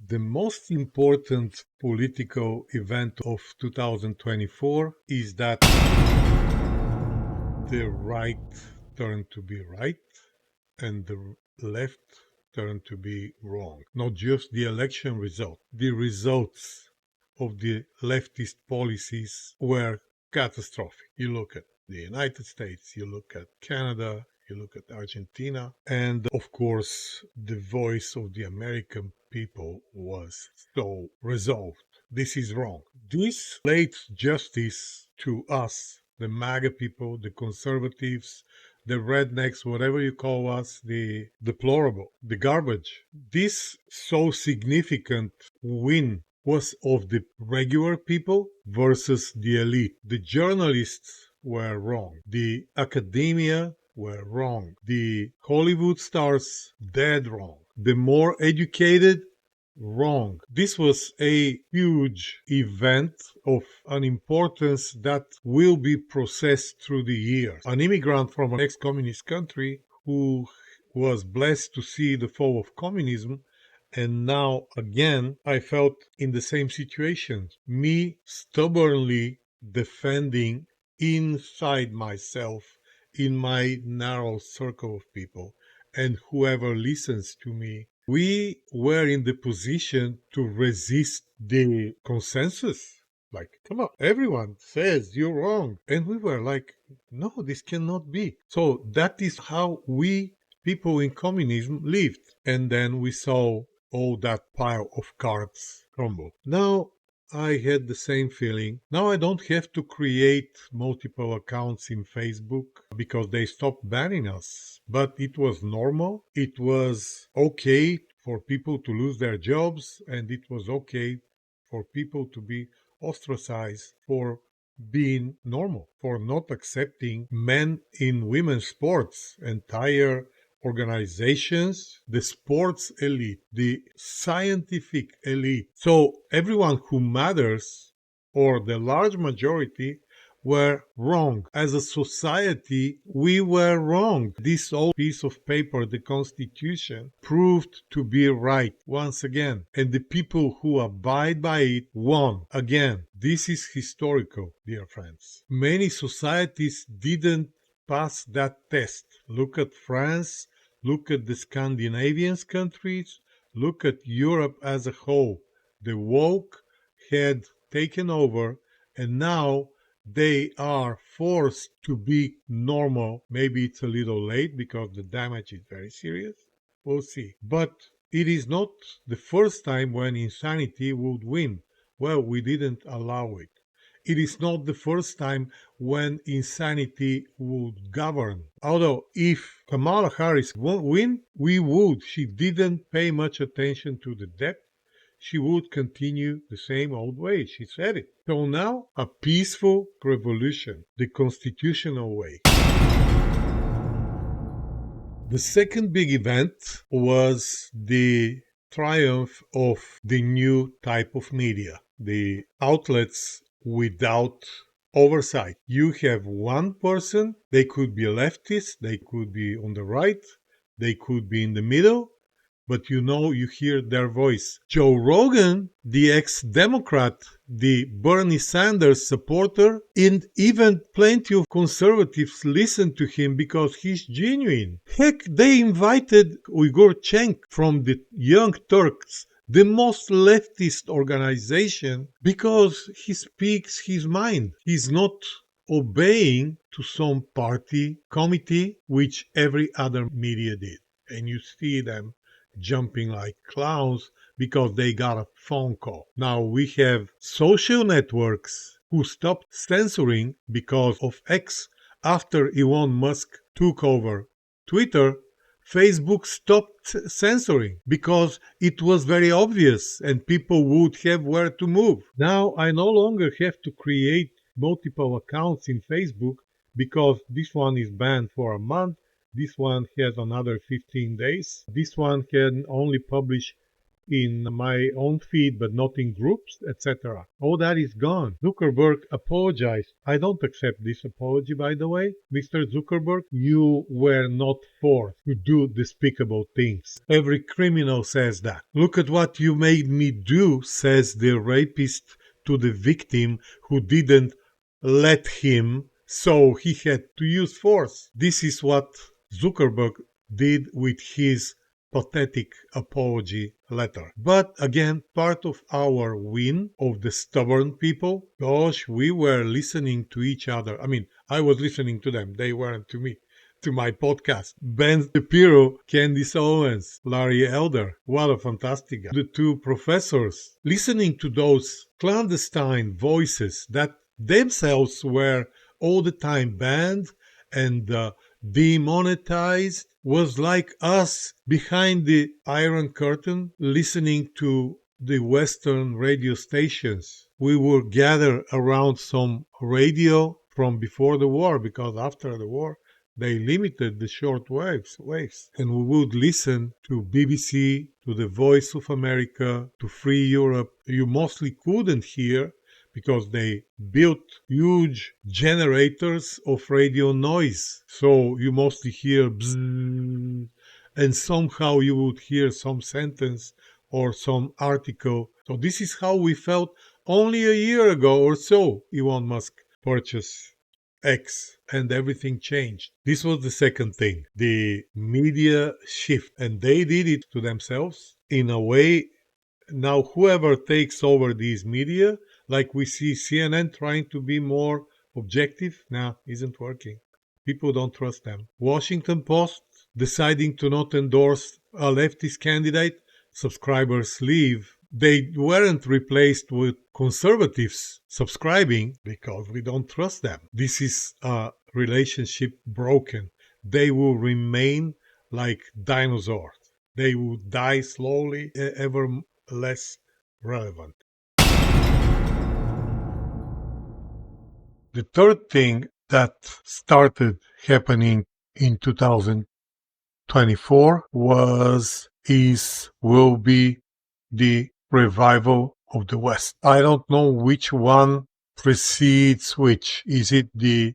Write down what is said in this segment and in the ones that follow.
The most important political event of 2024 is that the right turned to be right and the left turned to be wrong. Not just the election result. The results of the leftist policies were catastrophic. You look at the United States, you look at Canada, you look at Argentina, and of course, the voice of the American people was so resolved. This is wrong. This laid justice to us, the MAGA people, the conservatives, the rednecks, whatever you call us, the deplorable, the garbage. This so significant win was of the regular people versus the elite. The journalists were wrong. The academia were wrong. The Hollywood stars, dead wrong. The more educated, wrong. This was a huge event of an importance that will be processed through the years. An immigrant from an ex-communist country who was blessed to see the fall of communism, and now again I felt in the same situation. Me stubbornly defending inside myself, in my narrow circle of people, and whoever listens to me, we were in the position to resist the consensus. Like, come on, everyone says you're wrong. And we were like, no, this cannot be. So that is how we people in communism lived. And then we saw all that pile of cards crumble. Now I had the same feeling. Now I don't have to create multiple accounts in Facebook because they stopped banning us. But it was normal. It was okay for people to lose their jobs, and it was okay for people to be ostracized for being normal, for not accepting men in women's sports, entire organizations, the sports elite, the scientific elite. So everyone who matters, or the large majority, were wrong. As a society, we were wrong. This old piece of paper, the Constitution, proved to be right once again. And the people who abide by it won again. This is historical, dear friends. Many societies didn't pass that test. Look at France, look at the Scandinavian countries, look at Europe as a whole. The woke had taken over, and now they are forced to be normal. Maybe it's a little late because the damage is very serious. We'll see. But it is not the first time when insanity would win. Well, we didn't allow it. It is not the first time when insanity would govern. Although, if Kamala Harris won't win, we would. She didn't pay much attention to the debt. She would continue the same old way. She said it. So now, a peaceful revolution, the constitutional way. The second big event was the triumph of the new type of media, the outlets without oversight. You have one person, they could be a leftist, they could be on the right, they could be in the middle, but you hear their voice. Joe Rogan, the ex-Democrat, the Bernie Sanders supporter, and even plenty of conservatives listen to him because he's genuine. Heck, they invited Uyghur Cenk from the Young Turks, the most leftist organization, because he speaks his mind. He's not obeying to some party committee, which every other media did. And you see them jumping like clowns because they got a phone call. Now we have social networks who stopped censoring because of X. After Elon Musk took over Twitter, Facebook stopped censoring because it was very obvious and people would have where to move. Now I no longer have to create multiple accounts in Facebook because this one is banned for a month. This one has another 15 days. This one can only publish in my own feed, but not in groups, etc. All that is gone. Zuckerberg apologized. I don't accept this apology, by the way. Mr. Zuckerberg, you were not forced to do despicable things. Every criminal says that. Look at what you made me do, says the rapist to the victim who didn't let him, so he had to use force. This is what Zuckerberg did with his pathetic apology letter. But again, part of our win of the stubborn people, gosh, we were listening to each other. I mean, I was listening to them, they weren't to me. To my podcast. Ben Shapiro, Candice Owens, Larry Elder. What a fantastic guy. The two professors. Listening to those clandestine voices that themselves were all the time banned and demonetized was like us behind the Iron Curtain listening to the Western radio stations. We would gather around some radio from before the war, because after the war they limited the short waves, and we would listen to BBC, to the Voice of America, to Free Europe. You mostly couldn't hear because they built huge generators of radio noise. So you mostly hear bzzz, and somehow you would hear some sentence or some article. So this is how we felt only a year ago or so. Elon Musk purchased X and everything changed. This was the second thing, the media shift. And they did it to themselves in a way. Now, whoever takes over these media, like we see CNN trying to be more objective, now isn't working. People don't trust them. Washington Post deciding to not endorse a leftist candidate, subscribers leave. They weren't replaced with conservatives subscribing because we don't trust them. This is a relationship broken. They will remain like dinosaurs. They will die slowly, ever less relevant. The third thing that started happening in 2024 will be the revival of the West. I don't know which one precedes which. Is it the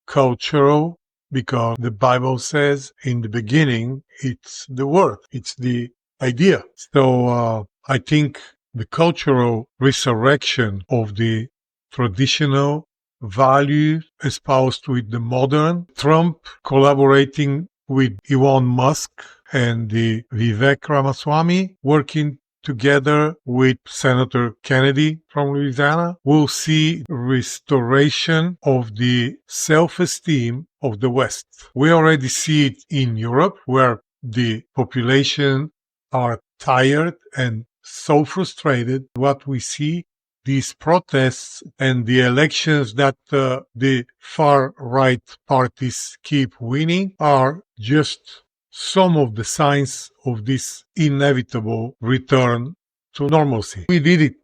cultural? Because the Bible says in the beginning, it's the word, it's the idea. So I think the cultural resurrection of the traditional values espoused with the modern, Trump collaborating with Elon Musk and the Vivek Ramaswamy working together with Senator Kennedy from Louisiana, we'll see restoration of the self-esteem of the West. We already see it in Europe, where the population are tired and so frustrated. What we see, these protests and the elections that the far-right parties keep winning are just some of the signs of this inevitable return to normalcy. We did it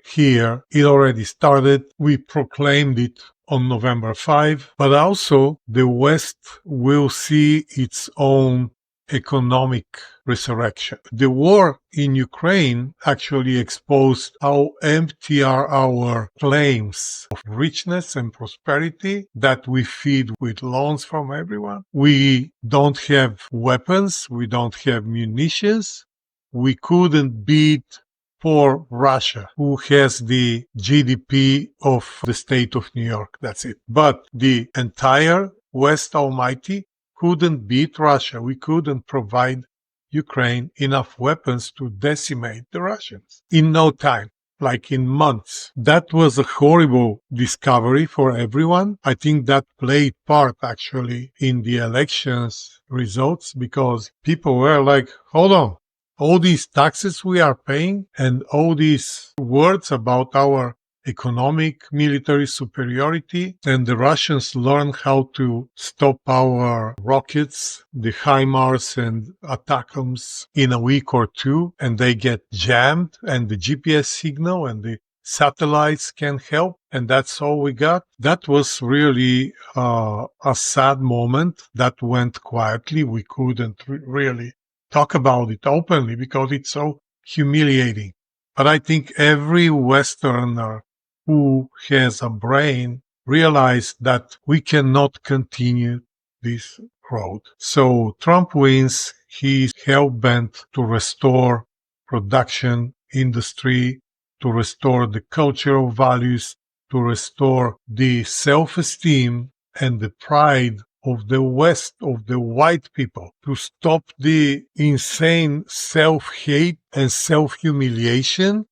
here. It already started. We proclaimed it on November 5, but also the West will see its own economic resurrection. The war in Ukraine actually exposed how empty are our claims of richness and prosperity that we feed with loans from everyone. We don't have weapons. We don't have munitions. We couldn't beat poor Russia, who has the GDP of the state of New York. That's it. But the entire West Almighty couldn't beat Russia. We couldn't provide Ukraine enough weapons to decimate the Russians in no time, like in months. That was a horrible discovery for everyone. I think that played part actually in the elections results, because people were like, hold on, all these taxes we are paying and all these words about our economic military superiority, and the Russians learn how to stop our rockets, the HIMARS and ATACMS in a week or two, and they get jammed, and the GPS signal and the satellites can help, and that's all we got. That was really a sad moment that went quietly. We couldn't really talk about it openly because it's so humiliating. But I think every Westerner who has a brain realized that we cannot continue this road. So Trump wins. He's hell-bent to restore production industry, to restore the cultural values, to restore the self-esteem and the pride of the West, of the white people, to stop the insane self-hate and self-humiliation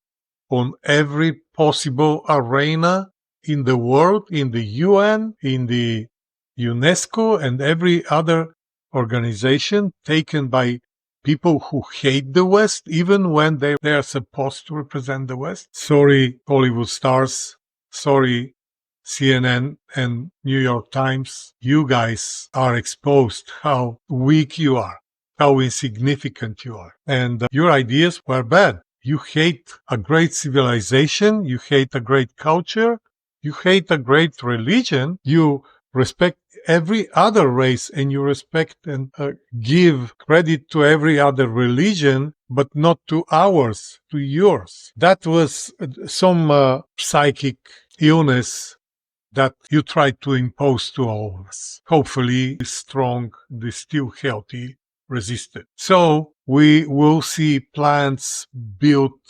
on every possible arena in the world, in the UN, in the UNESCO, and every other organization taken by people who hate the West, even when they are supposed to represent the West. Sorry, Hollywood stars. Sorry, CNN and New York Times. You guys are exposed how weak you are, how insignificant you are. And your ideas were bad. You hate a great civilization. You hate a great culture. You hate a great religion. You respect every other race and you respect and give credit to every other religion, but not to ours, to yours. That was some psychic illness that you try to impose to all of us. Hopefully, the strong, the still healthy, resisted. So we will see plants built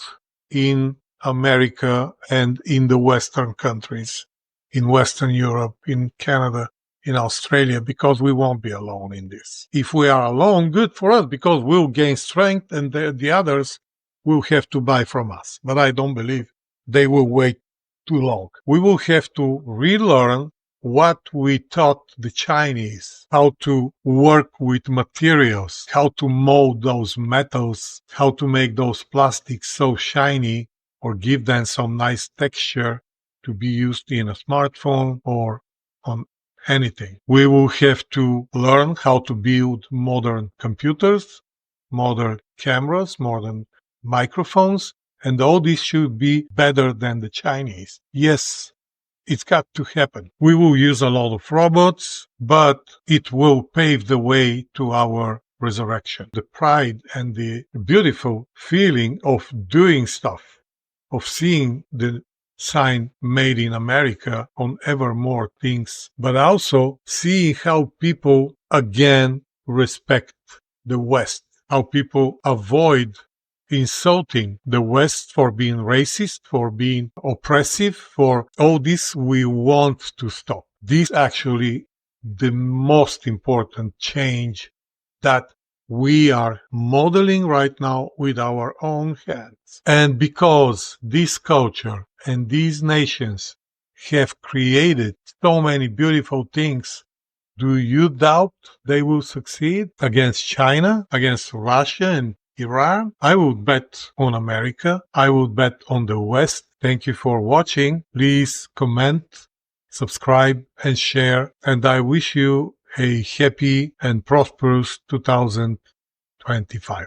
in America and in the Western countries, in Western Europe, in Canada, in Australia, because we won't be alone in this. If we are alone, good for us, because we'll gain strength and the others will have to buy from us. But I don't believe they will wait too long. We will have to relearn what we taught the Chinese, how to work with materials, how to mold those metals, how to make those plastics so shiny or give them some nice texture to be used in a smartphone or on anything. We will have to learn how to build modern computers, modern cameras, modern microphones, and all this should be better than the Chinese. Yes, it's got to happen. We will use a lot of robots, but it will pave the way to our resurrection. The pride and the beautiful feeling of doing stuff, of seeing the sign made in America on ever more things, but also seeing how people again respect the West, how people avoid insulting the West for being racist, for being oppressive, for all this we want to stop. This actually the most important change that we are modeling right now with our own hands. And because this culture and these nations have created so many beautiful things, do you doubt they will succeed against China, against Russia and Iran? I would bet on America. I would bet on the West. Thank you for watching. Please comment, subscribe, and share. And I wish you a happy and prosperous 2025.